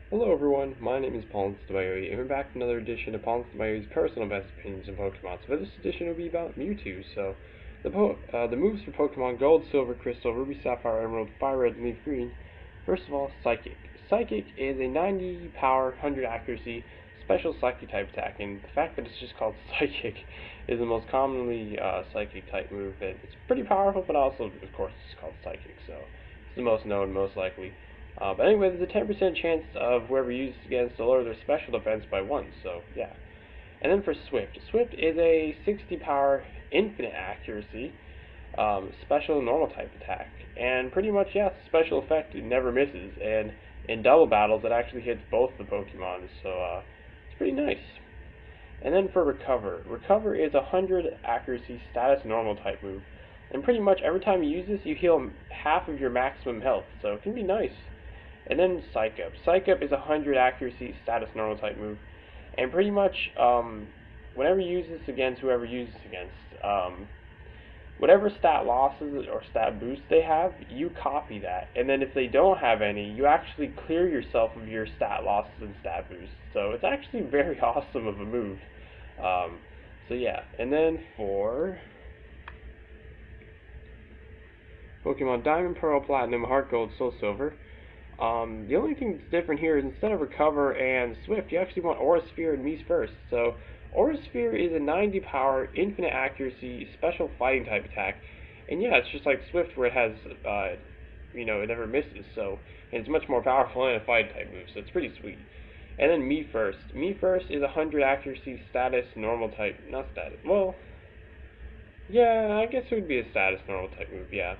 Hello everyone, my name is PauLInstaMyooin's, and we're back with another edition of PauLInstaMyooin's personal best opinions on Pokemon. So this edition will be about Mewtwo. So the moves for Pokemon Gold, Silver, Crystal, Ruby, Sapphire, Emerald, Fire Red, and Leaf Green. First of all, Psychic. Psychic is a 90 power, 100 accuracy, special Psychic type attack, and the fact that it's just called Psychic is the most commonly Psychic type move. And it's pretty powerful, but also, of course, it's called Psychic, so it's the most known, most likely. But anyway, there's a 10% chance of whoever uses it against to lower their special defense by 1, so yeah. And then for Swift. Swift is a 60 power, infinite accuracy, special normal type attack. And pretty much, yeah, it's a special effect. It never misses. And in double battles, it actually hits both the Pokemon, so it's pretty nice. And then for Recover. Recover is a 100 accuracy status normal type move. And pretty much every time you use this, you heal half of your maximum health, so it can be nice. And then Psych Up. Psych Up is a 100 accuracy status normal type move. And pretty much, whenever you use this against whoever you use this against, whatever stat losses or stat boosts they have, you copy that. And then if they don't have any, you actually clear yourself of your stat losses and stat boosts. So it's actually very awesome of a move. So yeah, and then for Pokemon Diamond, Pearl, Platinum, Heart Gold, Soul Silver, the only thing that's different here is instead of Recover and Swift, you actually want Aura Sphere and Mies first. So Aura Sphere is a 90 power, infinite accuracy, special fighting type attack. And yeah, it's just like Swift where it has, it never misses. So and it's much more powerful than a fighting type move, so it's pretty sweet. And then Me First. Me First is a 100 accuracy, status, normal type, not status, well, yeah, I guess it would be a status normal type move, yeah.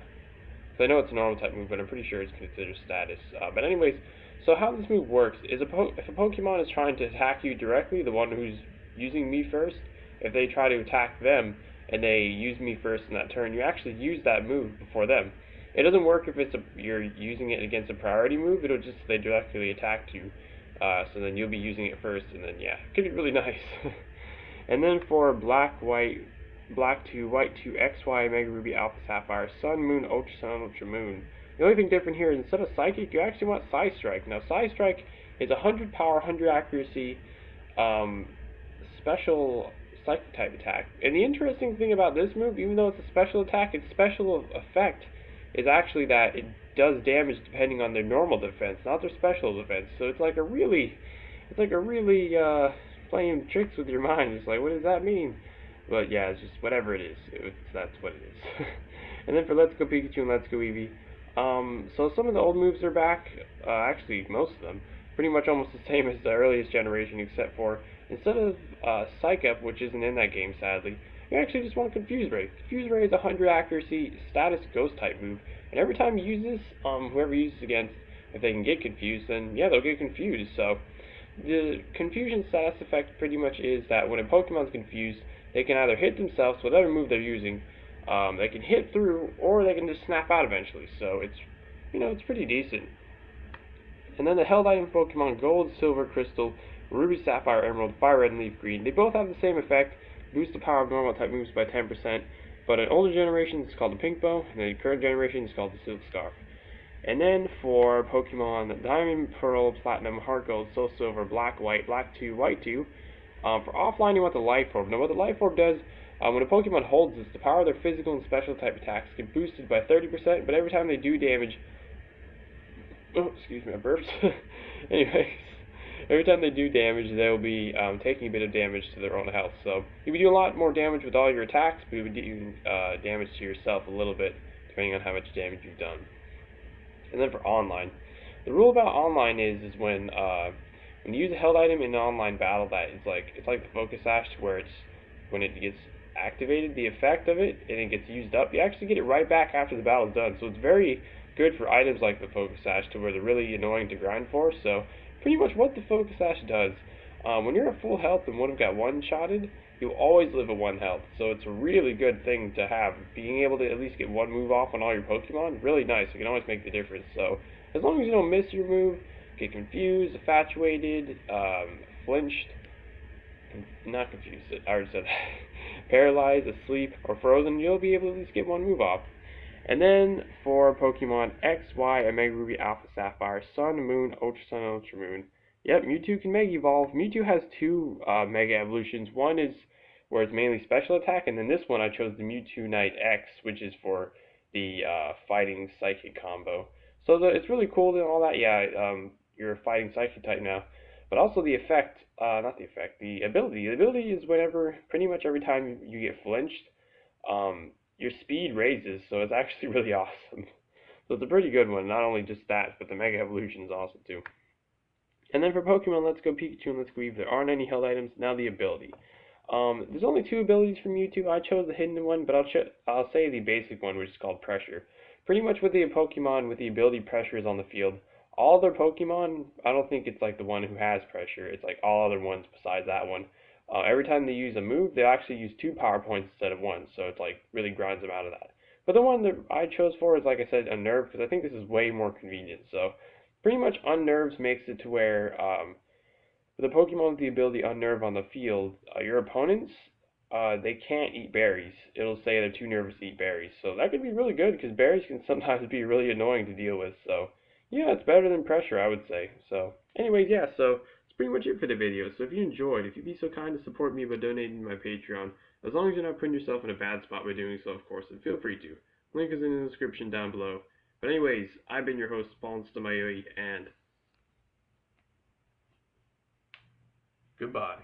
So I know it's a normal type move, but I'm pretty sure it's considered status. But anyways, so how this move works is if a Pokemon is trying to attack you directly, the one who's using Me First, if they try to attack them and they use Me First in that turn, you actually use that move before them. It doesn't work if you're using it against a priority move. It'll just they directly attack you. So then you'll be using it first, and then yeah, it could be really nice. And then for Black, White, Black 2, White 2, XY, Mega Ruby, Alpha Sapphire, Sun, Moon, Ultra Sun, Ultra Moon. The only thing different here is instead of Psychic, you actually want Psy Strike. Now, Psy Strike is 100 power, 100 accuracy, special Psychic type attack. And the interesting thing about this move, even though it's a special attack, its special effect is actually that it does damage depending on their normal defense, not their special defense. So it's like a really playing tricks with your mind. It's like, what does that mean? But yeah, it's just whatever it is. That's what it is. And then for Let's Go Pikachu and Let's Go Eevee, so some of the old moves are back. Actually, most of them. Pretty much almost the same as the earliest generation, except for instead of Psych Up, which isn't in that game sadly, you actually just want Confuse Ray. Confuse Ray is a 100 accuracy status ghost type move, and every time you use this, whoever you use it against, if they can get confused, then yeah, they'll get confused. So the confusion status effect pretty much is that when a Pokemon's confused, they can either hit themselves, whatever move they're using, they can hit through, or they can just snap out eventually. So it's pretty decent. And then the held item Pokemon Gold, Silver, Crystal, Ruby, Sapphire, Emerald, Fire Red, and Leaf Green. They both have the same effect, boost the power of normal type moves by 10%, but in older generations it's called the Pink Bow, and in current generation it's called the Silk Scarf. And then for Pokemon Diamond, Pearl, Platinum, Heart Gold, Soul Silver, Black, White, Black 2, White 2, for offline you want the Life Orb. Now what the Life Orb does, when a Pokemon holds this, the power of their physical and special type attacks get boosted by 30%, but every time they do damage, oh, excuse me, I burped. Anyways, every time they do damage, they'll be taking a bit of damage to their own health. So you would do a lot more damage with all your attacks, but you would do damage to yourself a little bit, depending on how much damage you've done. And then for online, the rule about online is when you use a held item in an online battle, it's like the Focus Sash, where when it gets activated, the effect of it, and it gets used up, you actually get it right back after the battle is done. So it's very good for items like the Focus Sash, to where they're really annoying to grind for. So pretty much what the Focus Sash does, when you're at full health and would have got one-shotted, you'll always live at 1 health. So it's a really good thing to have. Being able to at least get one move off on all your Pokemon, really nice. It can always make the difference. So as long as you don't miss your move, get confused, infatuated, flinched, not confused, I already said that, paralyzed, asleep, or frozen, you'll be able to at least get one move off. And then for Pokemon X, Y, Omega Ruby, Alpha Sapphire, Sun, Moon, Ultra Sun, Ultra Moon, Yep, Mewtwo can Mega Evolve. Mewtwo has two Mega Evolutions. One is where it's mainly special attack, and then this one I chose the Mewtwo Knight X, which is for the fighting psychic combo. So it's really cool and all that. Yeah, you're a fighting psychic type now, but also the effect, not the effect, the ability. The ability is whenever, pretty much every time you get flinched, your speed raises. So it's actually really awesome. So it's a pretty good one. Not only just that, but the Mega Evolution is awesome too. And then for Pokemon Let's Go Pikachu and Let's Go Eevee, there aren't any held items. Now the ability. There's only two abilities from Mewtwo. I chose the hidden one, but I'll say the basic one, which is called Pressure. Pretty much with the Pokemon with the ability Pressure is on the field. All other Pokemon, I don't think it's like the one who has Pressure. It's like all other ones besides that one. Every time they use a move, they actually use 2 power points instead of 1, so it's like really grinds them out of that. But the one that I chose for is, like I said, Unnerve, because I think this is way more convenient. So pretty much Unnerves makes it to where with a Pokemon with the ability Unnerve on the field, your opponents, they can't eat berries. It'll say they're too nervous to eat berries. So that could be really good because berries can sometimes be really annoying to deal with. So yeah, it's better than Pressure, I would say. So anyways, yeah, so that's pretty much it for the video. So if you enjoyed, if you'd be so kind to support me by donating to my Patreon, as long as you're not putting yourself in a bad spot by doing so, of course, then feel free to. Link is in the description down below. But anyways, I've been your host, PauLInstaMyooin's, and goodbye.